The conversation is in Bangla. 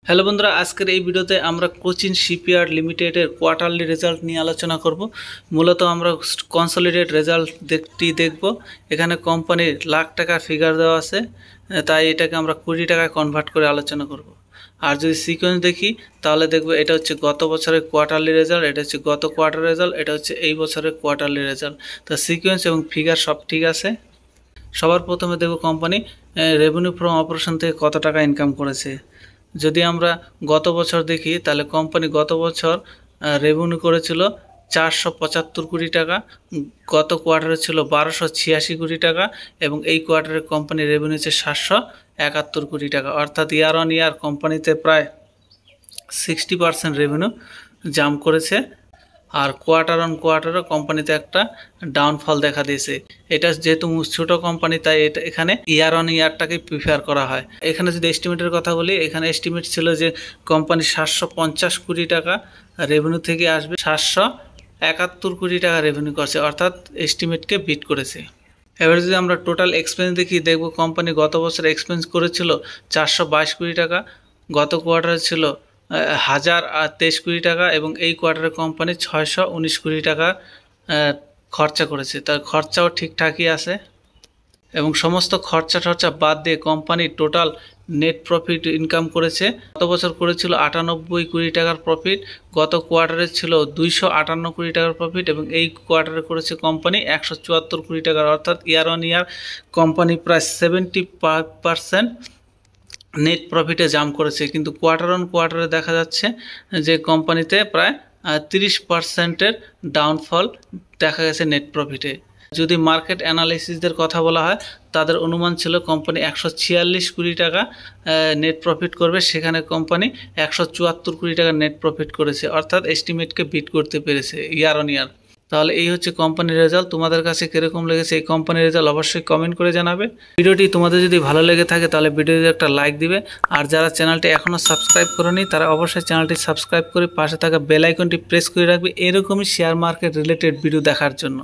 হ্যালো বন্ধুরা, আজকের এই ভিডিওতে আমরা কোচিন শিপইয়ার্ড লিমিটেডের কোয়ার্টারলি রেজাল্ট নিয়ে আলোচনা করব। মূলত আমরা কনসলিডেটেড রেজাল্ট দেখব। এখানে কোম্পানির লাখ টাকার ফিগার দেওয়া আছে, তাই এটাকে আমরা কোটি টাকায় কনভার্ট করে আলোচনা করব। আর যদি সিকোয়েন্স দেখি তাহলে দেখব এটা হচ্ছে গত বছরের কোয়ার্টারলি রেজাল্ট, এটা হচ্ছে গত কোয়ার্টার রেজাল্ট, এটা হচ্ছে এই বছরের কোয়ার্টারলি রেজাল্ট। তো সিকোয়েন্স এবং ফিগার সব ঠিক আছে। সবার প্রথমে দেখব কোম্পানি রেভিনিউ ফ্রম অপারেশন থেকে কত টাকা ইনকাম করেছে। যদি আমরা গত বছর দেখি তাহলে কোম্পানি গত বছর রেভিনিউ করেছিল 475 কোটি টাকা, গত কোয়ার্টারে ছিল 1286 কোটি টাকা এবং এই কোয়ার্টারে কোম্পানির রেভিনিউ হচ্ছে 771 কোটি টাকা। অর্থাৎ ইয়ার অন ইয়ার কোম্পানিতে প্রায় 60% রেভিনিউ জাম্প করেছে। আর কোয়ার্টার অন কোয়ার্টারও কোম্পানিতে একটা ডাউনফল দেখা দিয়েছে। এটা যেহেতু ছোটো কোম্পানি তাই এটা এখানে ইয়ার অন ইয়ারটাকে প্রিফার করা হয়। এখানে যদি এস্টিমেটের কথা বলি, এখানে এস্টিমেট ছিল যে কোম্পানি 750 কোটি টাকা রেভিনিউ থেকে আসবে, 771 কোটি টাকা রেভিনিউ করছে, অর্থাৎ এস্টিমেটকে বিট করেছে। এবার যদি আমরা টোটাল এক্সপেন্স দেখি, দেখব কোম্পানি গত বছর এক্সপেন্স করেছিল 422 কোটি টাকা, গত কোয়ার্টারে ছিল 1023 কোটি টাকা এবং এই কোয়ার্টারে কোম্পানি 619 কোটি টাকা খরচা করেছে। তার খরচাও ঠিকঠাকই আছে এবং সমস্ত খরচা বাদ দিয়ে company total net profit income করেছে। গত বছর করেছিল 98 কোটি টাকার প্রফিট, গত কোয়ার্টারে ছিল 258 কোটি টাকার প্রফিট এবং এই কোয়ার্টারে করেছে কোম্পানি 174 কোটি টাকার। অর্থাৎ ইয়ার অন ইয়ার কোম্পানি প্রায় 75% নেট প্রফিটে জাম্প করেছে। কিন্তু কোয়ার্টার অন কোয়ার্টারে দেখা যাচ্ছে যে কোম্পানিতে প্রায় 30%-এর ডাউনফল দেখা গেছে নেট প্রফিটে। যদি মার্কেট অ্যানালিসিসদের কথা বলা হয়, তাদের অনুমান ছিল কোম্পানি 146 কোটি টাকা নেট প্রফিট করবে, সেখানে কোম্পানি 174 কোটি টাকা নেট প্রফিট করেছে, অর্থাৎ এস্টিমেটকে বিট করতে পেরেছে ইয়ার অন ইয়ার। তাহলে এই হচ্ছে কোম্পানির রেজাল্ট। তোমাদের কাছে কীরকম লেগেছে এই কোম্পানির রেজাল্ট অবশ্যই কমেন্ট করে জানাবে। ভিডিওটি তোমাদের যদি ভালো লেগে থাকে তাহলে ভিডিওতে একটা লাইক দিবে, আর যারা চ্যানেলটি এখনও সাবস্ক্রাইব করেনি তারা অবশ্যই চ্যানেলটি সাবস্ক্রাইব করে পাশে থাকা বেল আইকনটি প্রেস করে রাখবে এরকমই শেয়ার মার্কেট রিলেটেড ভিডিও দেখার জন্য।